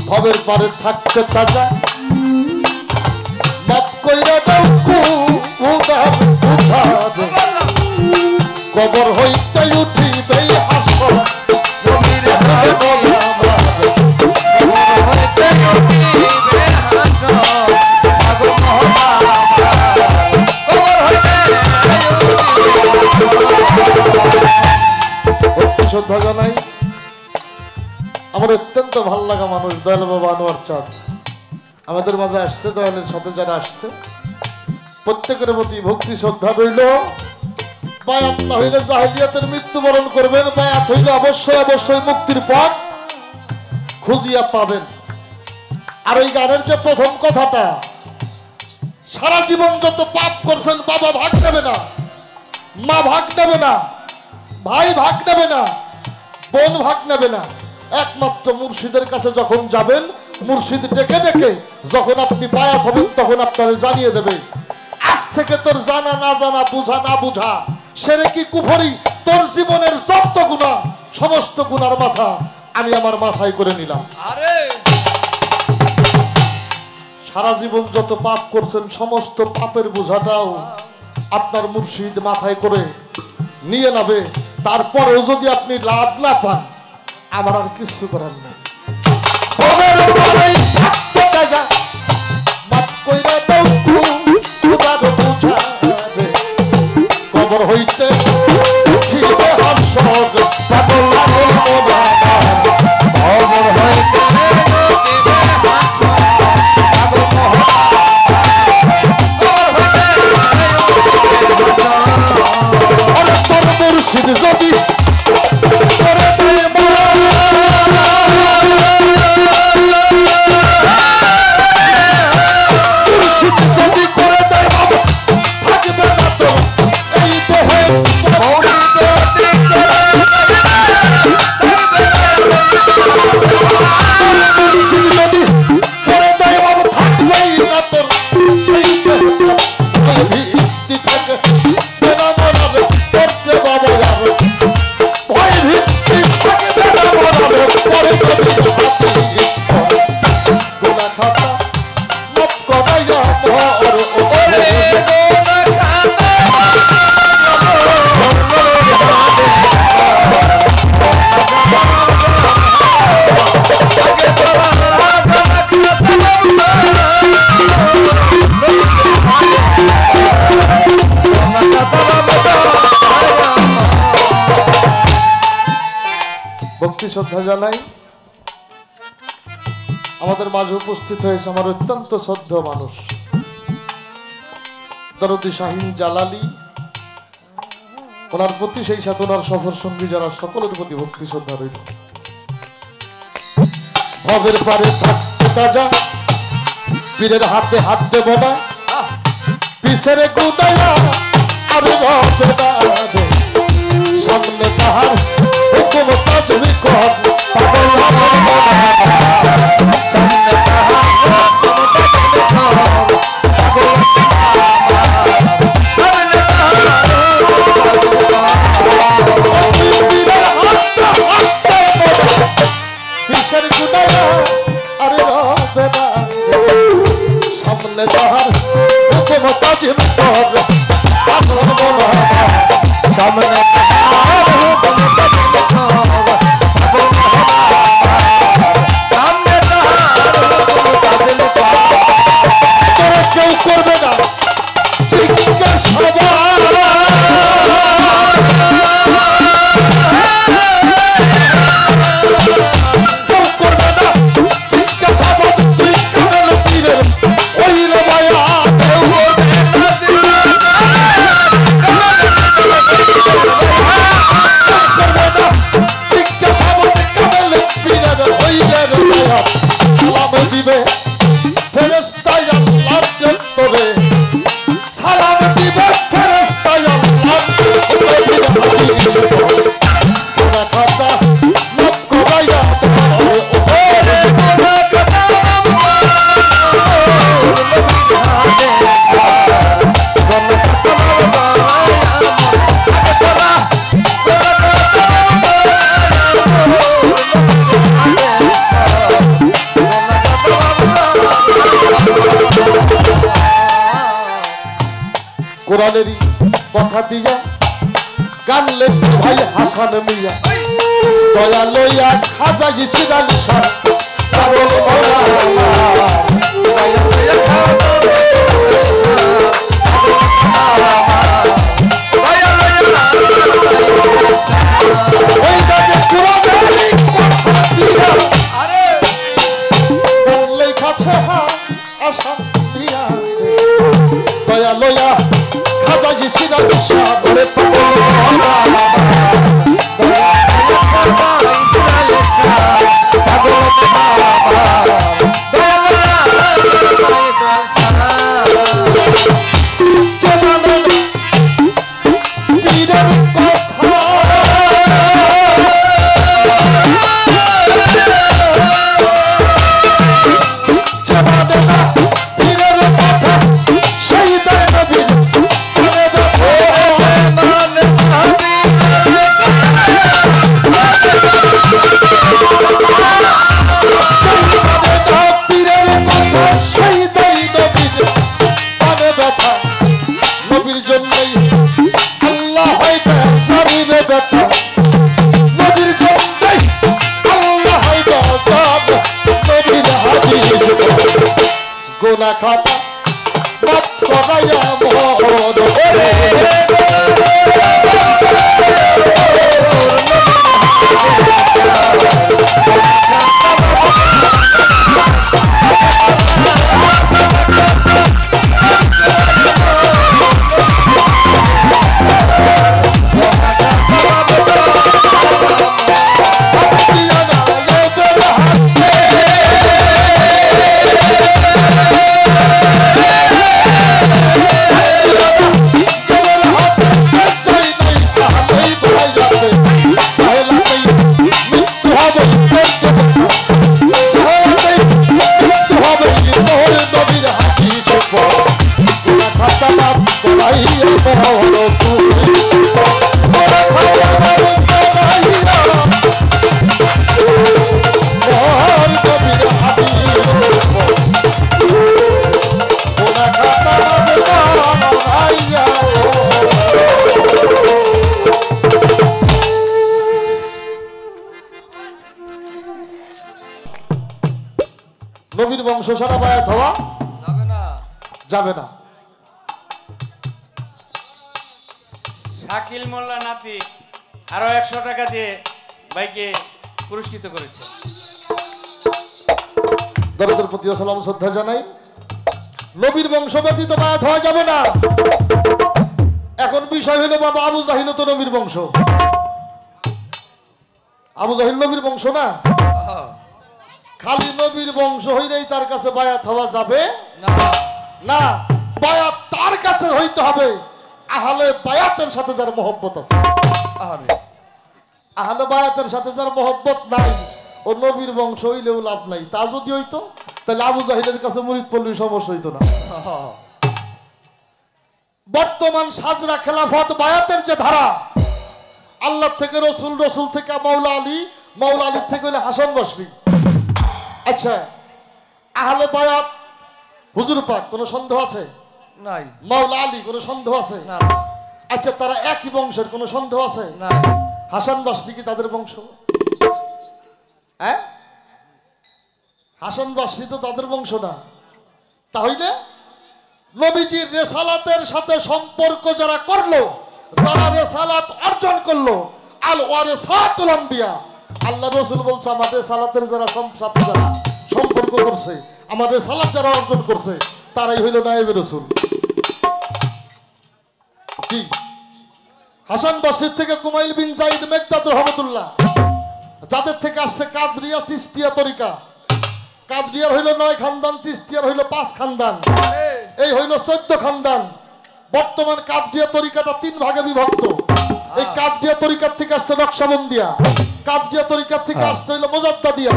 Speaker 3: ভবের পারে থাকতে তাজা মাপ কইরা দাও উদার উধার, কবর হইতে উঠিবে হাসর নবীর শ্রদ্ধা জানাই আমার অত্যন্ত ভালো লাগা মানুষ দয়াল বাবা আনোয়ার চাঁদ আমাদের মাঝে আসছে। দয়ালের সাথে যারা আসছে প্রত্যেকের প্রতি ভক্তি শ্রদ্ধা রইল। বায়াত না হইলে জাহেলিয়াতের মৃত্যুবরণ করবেন, বায়াত হইলে অবশ্যই অবশ্যই মুক্তির পথ খুঁজিয়া পাবেন। আর এই গানের যে প্রথম কথাটা, সারা জীবন যত পাপ করছেন বাবা ভাগ নেবে না, মা ভাগ নেবে না, ভাই ভাগ নেবে না, বোন ভাগ নেবে না, একমাত্র মুর্শিদের কাছে যখন যাবেন মুর্শিদ ডেকে ডেকে যখন আপনি বায়াত হবেন তখন আপনারা জানিয়ে দেবে আজ থেকে তোর জানা না জানা, বুঝা না বুঝা, শিরকি কুফরি, তোর জীবনের যত গুনাহ সমস্ত গুনার মাথা আমি আমার মাথায় করে নিলাম। সারা জীবন যত পাপ করছেন সমস্ত পাপের বোঝাটাও আপনার মুর্শিদ মাথায় করে নিয়ে নেবে। তারপরেও যদি আপনি লাভ না পান আমার আর কিছু করার নেই। কবর হইতে যদি ভক্তি শ্রদ্ধা জানাই। আমাদের মাঝে উপস্থিত হয়েছে আমার অত্যন্ত শ্রদ্ধেয় মানুষ দরদি শাহিন জালালি, ওনার প্রতি সেই সাথে ওনার সফর সঙ্গী যারা সকলের প্রতি ভক্তি শ্রদ্ধা রইল। ভবের পারে থাকতে তাজা, পীরের হাতে হাত দেব না, পিছের কুদায়া আর রবে না, সামনে তাহার হুকুম তাজবি কর, পাগল হবে না, সামনে তাহার হুকুম তাজবি কর, পাগল সামনে তাহার হুকুম তাজিম কর, সামনে তাহার হুকুম তাজিম কর, সামনে তাহার হুকুম তাজিম কর। তোরা কেউ করবে না জিজ্ঞাসা, কোরআনেরই কথা দিয়া গান লেখছে ভাই হাসান মিয়া, দয়া লইয়া খাজা ইসরাইল শাহ, পাগল মোরা দয়া লইয়া খাজা ওই দাগে কোরআনেরই কথা দিয়া আরে গান লেখাছে হাসান মিয়া, দয়া লইয়া খাজা ইসরাইল শাহ, ওরে পাগল মোরা দয়া লইয়া খাজা ইসরাইল শাহ, পাগল মোরা দয়া লইয়া ইসরাইল শাহ, জানালেন পীরের কথা, জানালেন পীরের কথা, সেই দেয় নবীর নবীর জন্যই আল্লাহ হয় বেজারিবে ব্যথা, নবীর জন্যই আল্লাহ হয় গজব, নবীর হাদিস গোনা খাতা মাফ করাইয়া মোর ওরে নবীর বংশ সারা বায়াত হওয়া যাবে না।
Speaker 4: শাকিল মোল্লা নাতি আরো 100 টাকা দিয়ে ভাইকে পুরস্কৃত করেছে।
Speaker 3: দরদের প্রতি সালাম শ্রদ্ধা জানাই। নবীর বংশ ব্যতীত বায়াত হওয়া যাবে না। এখন বিষয় হলো বাবা আবু জাহিল তো নবীর বংশ। আবু জাহিল নবীর বংশ না? খালি নবীর বংশ হইলেই তার কাছে বায়াত হওয়া যাবে না। বায়াত তার কাছে হইতে হবে আহলে বায়াতের সাথে যার মহব্বত আছে। আহলে বায়াতের সাথে যার মহব্বত নাই ও নবীর বংশ হইলেও লাভ নাই। তা যদি হইতো তাহলে আবু জাহিলের কাছে মুরিদ পড়লে সমস্যা হইতো না। বর্তমান সাজরা খেলাফত বায়াতের যে ধারা, আল্লাহ থেকে রসুল, রসুল থেকে মাওলা আলী, মাওলা আলীর থেকে হইলে হাসান বসরি। আচ্ছা, আহলে বায়াত হুজুর পাক কোনো সন্দেহ আছে?
Speaker 5: নাই।
Speaker 3: মাওলা আলী কোনো সন্দেহ আছে?
Speaker 5: না।
Speaker 3: আচ্ছা, তারা একই বংশের কোনো সন্দেহ আছে?
Speaker 5: না।
Speaker 3: হাসান বসরি কি তাদের বংশ? হ্যাঁ, হাসান বসরি তো তাদের বংশ না। তাহলে নবীজির রেসালাতের সাথে সম্পর্ক যারা করলো, যারা রেসালাত অর্জন করলো, আল ওয়ারিসাতুল আম্বিয়া, আল্লাহ রাসূল বলছে আমার রেসালাতের যারা সাথে যারা সম্পর্ক করছে, আমার রেসালাত যারা অর্জন করছে, তারাই হইল নায়েবে রাসূল। কি হাসান বসরির থেকে কুমাইল বিন জাইদ মেকদাদ রহমাতুল্লাহ, যাদের থেকে আসছে কাদরিয়া চিশতিয়া তরিকা। কাদরিয়ার হইল 9 খানদান, চিশতিয়ার হইল 5 খানদান, এই হইল 14 খানদান। বর্তমান কাদরিয়া তরিকাটা 3 ভাগে বিভক্ত। এই কাদরিয়া তরিকার থেকে আসছে নকশবন্দিয়া, কাদরিয়া তরিকার থেকে আসছে হইল মুজাদ্দাদিয়া।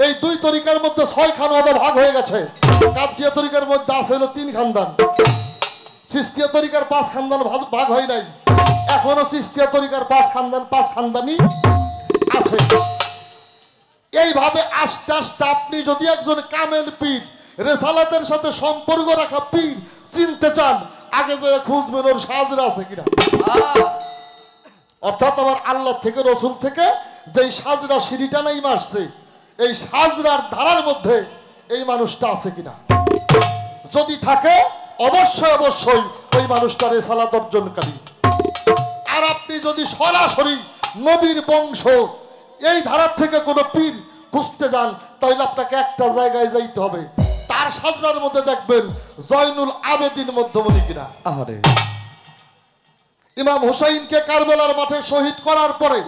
Speaker 3: এই 2 তরিকার মধ্যে 6 খানওয়াদা ভাগ হয়ে গেছে। কাদরিয়া তরিকার মধ্যে আছে হইল 3 খানদান। চিশতিয়া তরিকার 5 খানদান ভাগ হয় নাই, এখনো চিশতিয়া তরিকার 5 খানদান 5 খানদানি আছে। এইভাবে আস্তে আস্তে আপনি যদি একজন কামেল পীর, রেসালাতের সাথে সম্পর্ক রাখা পীর চিনতে চান, আগে যে খুঁজবেন ওর সাজরা আছে কিনা। অর্থাৎ আমার আল্লাহ থেকে, রসুল থেকে যেই সাজরা সিঁড়িটা নাই আসছে, এই সাজরার ধারার মধ্যে এই মানুষটা আছে কিনা। যদি থাকে অবশ্যই অবশ্যই ওই মানুষটা রেসালাত অর্জনকারী। আর আপনি যদি সরাসরি নবীর বংশ এই ধারার থেকে কোনো পীর খুঁজতে যান, তাহলে আপনাকে একটা জায়গায় যাইতে হবে, তার সাজরার মধ্যে দেখবেন জয়নুল আবেদিন মধ্যমণি কিনা। ইমাম হুসাইনকে কারবালার মাঠে শহীদ করার পরে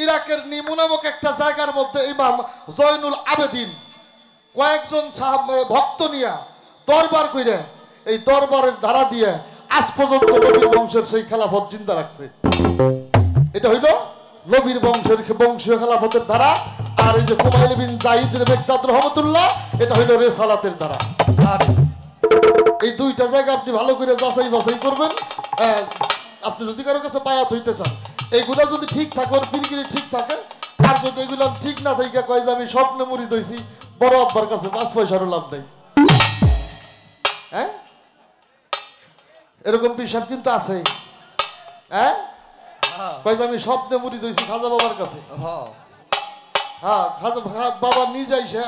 Speaker 3: ইরাকের নিমু নামক একটা জায়গার মধ্যে ইমাম জয়নুল আবেদিন কয়েকজন ভক্ত নিয়ে দরবার কইরে, এই দরবারের ধারা দিয়ে আজ পর্যন্ত নবীর বংশের সেই খেলাফত জিন্দা রাখছে। এটা হইল নবীর বংশের বংশীয় খেলাফতের ধারা। আর এই যে কুমাইল বিন জাইদের মেকদাদ রহমাতুল্লাহ, এটা হইল রেসালাতের ধারা। এই 2টা জায়গা আপনি ভালো করে যাচাই বাছাই করবেন। আপনি যদি কারো কাছে বায়াত হইতে চান, এইগুলা যদি ঠিক থাকে, ওর পীরগিরি ঠিক থাকে, আর যদি এগুলা ঠিক না থাকে কয় যে আমি স্বপ্নে মুরিদ হইছি, বড় আব্বার কাছে 5 পয়সারও লাভ নাই। হ্যাঁ, এরকম পিসাব কিন্তু আছে। হ্যাঁ, কয় যে আমি স্বপ্নে মুরিদ হইছি খাজা বাবার কাছে। হ্যাঁ, খাজা বাবা নিজে আইসা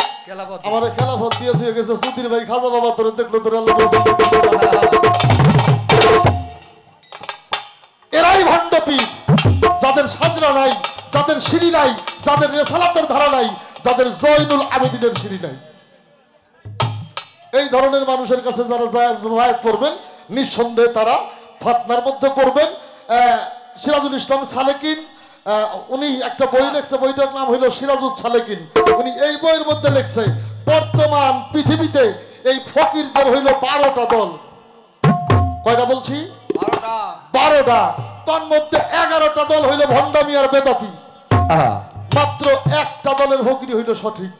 Speaker 3: আমার খেলাফত দিয়ে দিয়ে গেছে, সুধীর ভাই খাজা বাবা তোরে দেখলো, তোর আল্লাহ। এরাই ভণ্ড পীর, যাদের সাজরা নাই, যাদের সিঁড়ি নাই, যাদের রেসালাতের ধারা নাই, যাদের জয়নুল আবেদিনের সিঁড়ি নাই। এই ধরনের মানুষের কাছে যারা বায়াত করবেন, নিঃসন্দেহে তারা ফাতনার মধ্যে পড়বেন। সিরাজুল ইসলাম সালেকিন, উনি একটা বই লিখছে, বইটার নাম হইল সিরাজুল সালেকিন। উনি এই বইয়ের মধ্যে লিখছে বর্তমান পৃথিবীতে এই ফকিরদের হইল 12টা দল। কয়টা বলছি? 12টা। তার মধ্যে 11টা দল হইল ভণ্ডামি আর বেদাতি। মাত্র একটা দলের ফকির হইল সঠিক,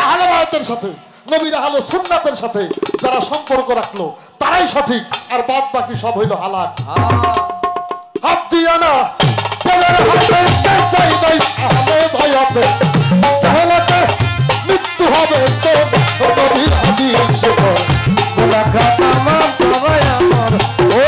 Speaker 3: আহলে বায়াতের সাথে, নবীর আহলে সুন্নাতের সাথে যারা সম্পর্ক রাখলো তারাই সঠিক, আর বাদ বাকি সব হইল হালাক। হাত দিয়া না মৃত্যু হবে তো নবীর হাদিস মুলাকাত আমার সবাই আমার ও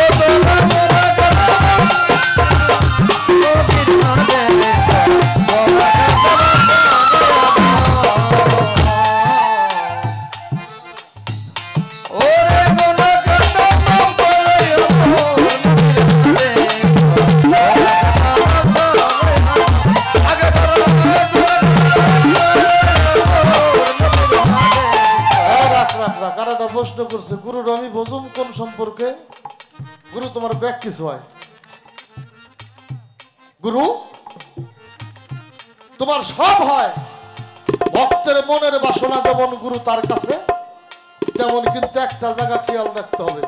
Speaker 3: প্রশ্ন করছে, গুরুর আমি বুঝুম কোন সম্পর্কে? গুরু তোমার ব্যাগ কিছু হয়? গুরু তোমার সব হয়। ভক্তের মনের বাসনা যেমন গুরু তার কাছে, তেমন কিন্তু একটা জায়গা খেয়াল রাখতে হবে।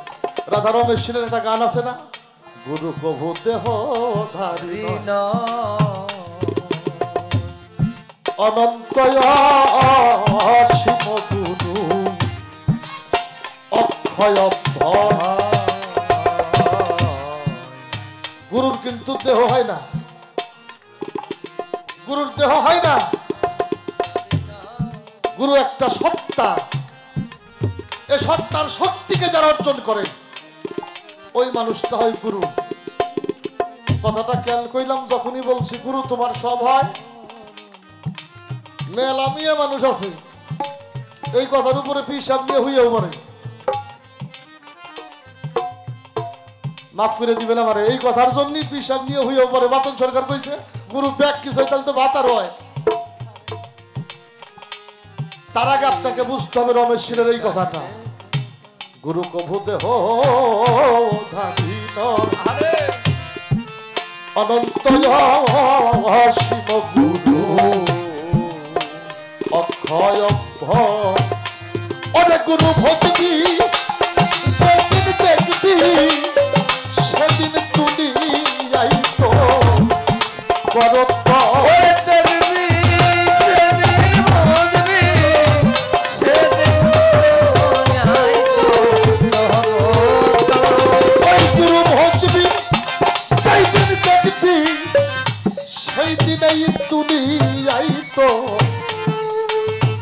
Speaker 3: রাধা রমেশের একটা গান আছে না, গুরু কভু দেহ ধারী অনন্ত অসীম গুরু অক্ষয় ভয়। গুরুর কিন্তু দেহ হয় না, গুরুর দেহ হয় না। গুরু একটা সত্তা। এই সত্তার শক্তিকে যারা অর্জন করে ওই মানুষটা হয় গুরু। কথাটা খেয়াল কইলাম যখনই বলছি গুরু তোমার সব হয়। মেলা মিয়া মানুষ আছে এই কথার উপরে পিসাব নিয়ে হইয়াও পারে। মাফ করে দিবেন আমারে, এই কথার জন্যই পিসাব নিয়ে হইয়াও পারে। বাতন সরকার কইছে গুরু ব্যাগ কিছু তাহলে তো ভাতার হয়। তার আগে আপনাকে বুঝতে হবে রমেশের এই কথাটা, গুরু কভু দেহ ধারীন অনন্ত অসীম গুরু অক্ষয় ভয়। অনেক গুরু ভক্তি যেদিন দেখবি সেদিন তুলি আইতো করত। সেই দিনেই তুলি আইতো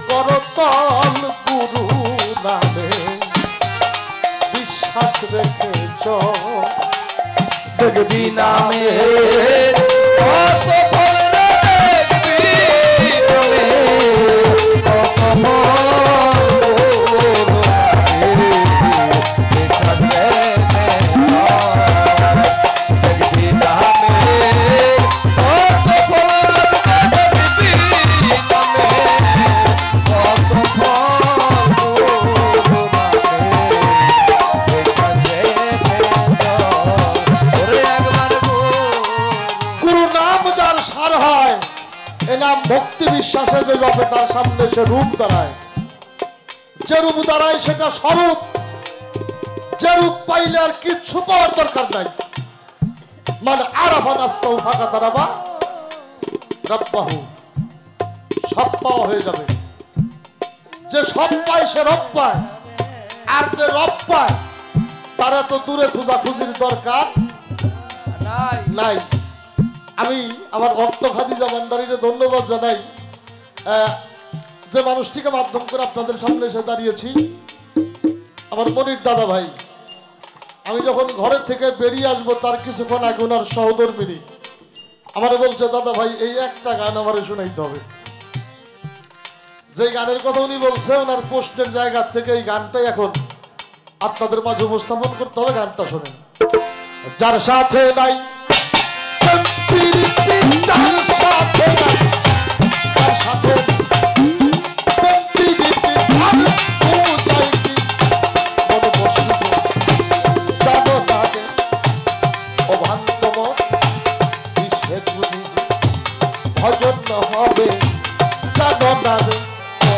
Speaker 3: করতল গুরু নামে বিশ্বাস রেখেছ
Speaker 5: দেখবি নামে কত ফল দেখবি নামে কত ফল দেখবি নামে কত ফল দেখবি নামে কত
Speaker 3: গুরু নাম যার সার হয়, এ নাম ভক্তি বিশ্বাসে যে জপে তার সামনে সে রূপ দাঁড়ায়। যে রূপ দাঁড়ায় সেটা স্বরূপ। যে রূপ পাইলে আর কিচ্ছু পাওয়ার দরকার নাই। মানে আরাফা নাফসাহু ফাকাত আরাফা রাব্বাহু, সব পাওয়া হয়ে যাবে। যে সব পায় সে রব পায়, আর যে রব পায় তারা তো দূরে খোঁজাখুঁজির দরকার নাই। আমি আমার ভক্ত খাদিজা ভান্ডারীকে ধন্যবাদ জানাই, যে মানুষটিকে মাধ্যম করে আপনাদের সামনে এসে দাঁড়িয়েছি, আমার মনির দাদা ভাই। আমি যখন ঘরের থেকে বেরিয়ে আসবো তার কিছুক্ষণ আগে ওনার সহধর্মিনী আমারে বলছে, দাদা ভাই এই একটা গান আমারে শোনাইতে হবে। যে গানের কথা উনি বলছে ওনার পোস্টের জায়গা থেকে এই গানটাই এখন আপনাদের মাঝে উপস্থাপন করতে হবে। গানটা শোনেন। যার সাথে নাই যার সাথে নাই, যার সাথে ভজন হবে জানো না রে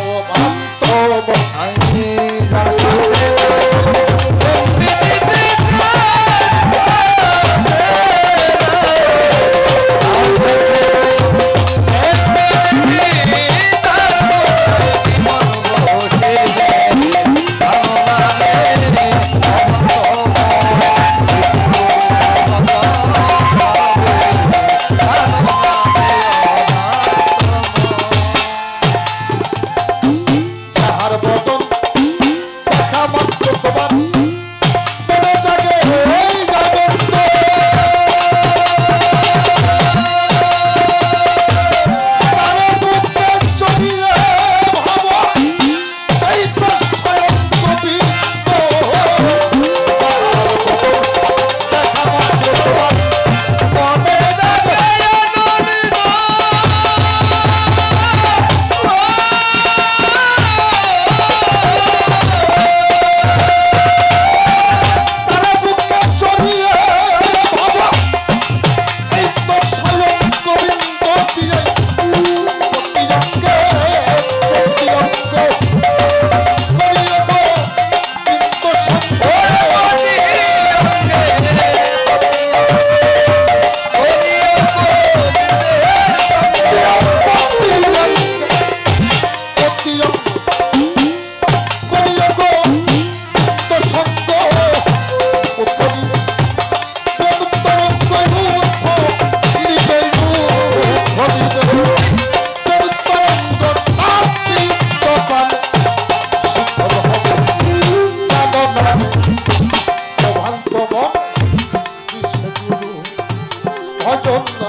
Speaker 3: ও ভান্তব।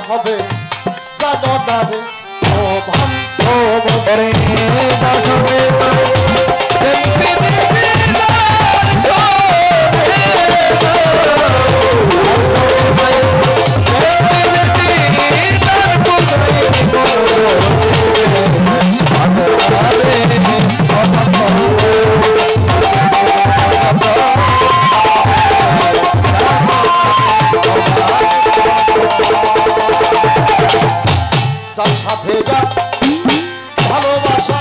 Speaker 3: হবে জানো না রে ও ভক্ত
Speaker 5: ওরে দাসনে
Speaker 3: যার সাথে যা ভালোবাসা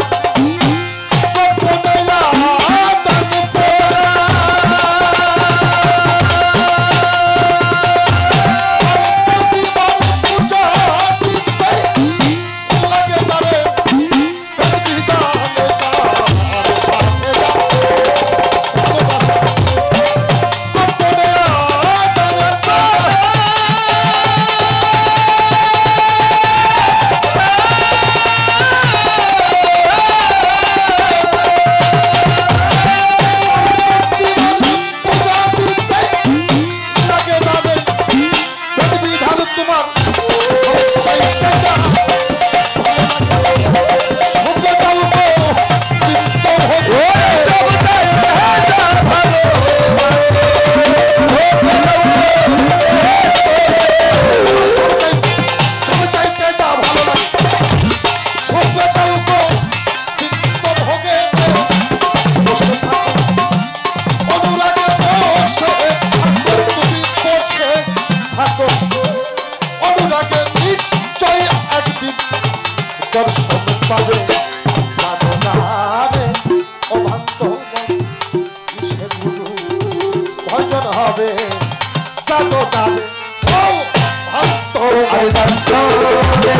Speaker 3: দর্শন পাবে জানো না রে ও ভক্ত কিসে গুরু ভজন হবে জানো না রে ও ভক্ত
Speaker 5: আরে দর্শনে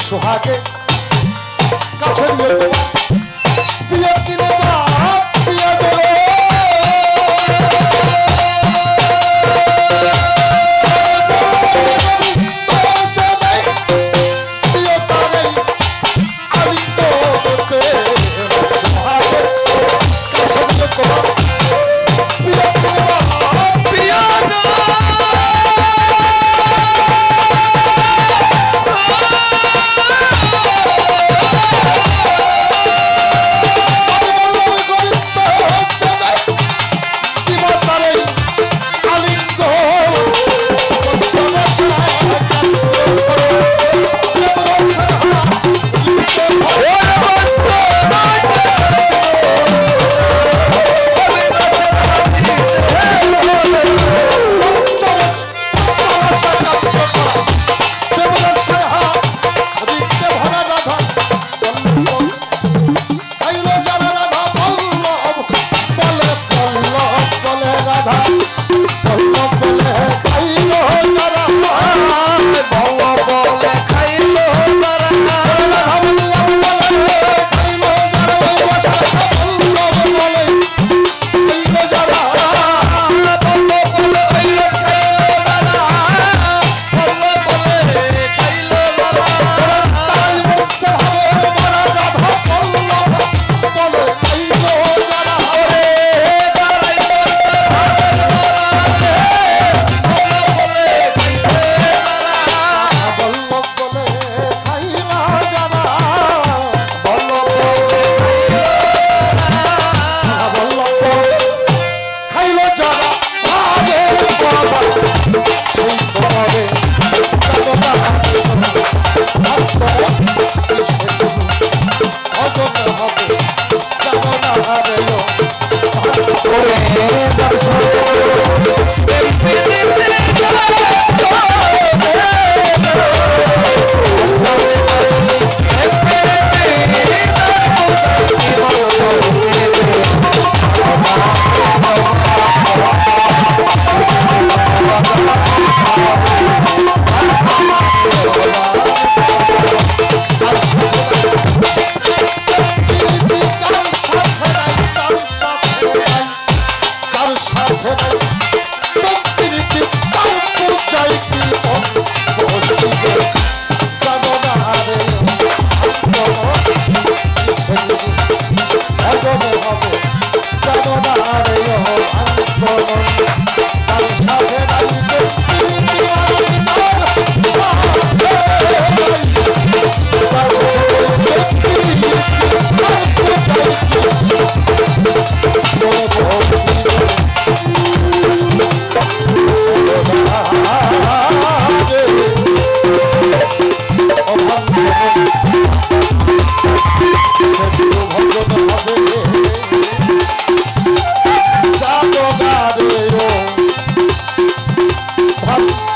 Speaker 3: সোহাগে কাছে নিয়ে প্রিয় কিনে প্রিয়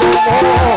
Speaker 5: মোর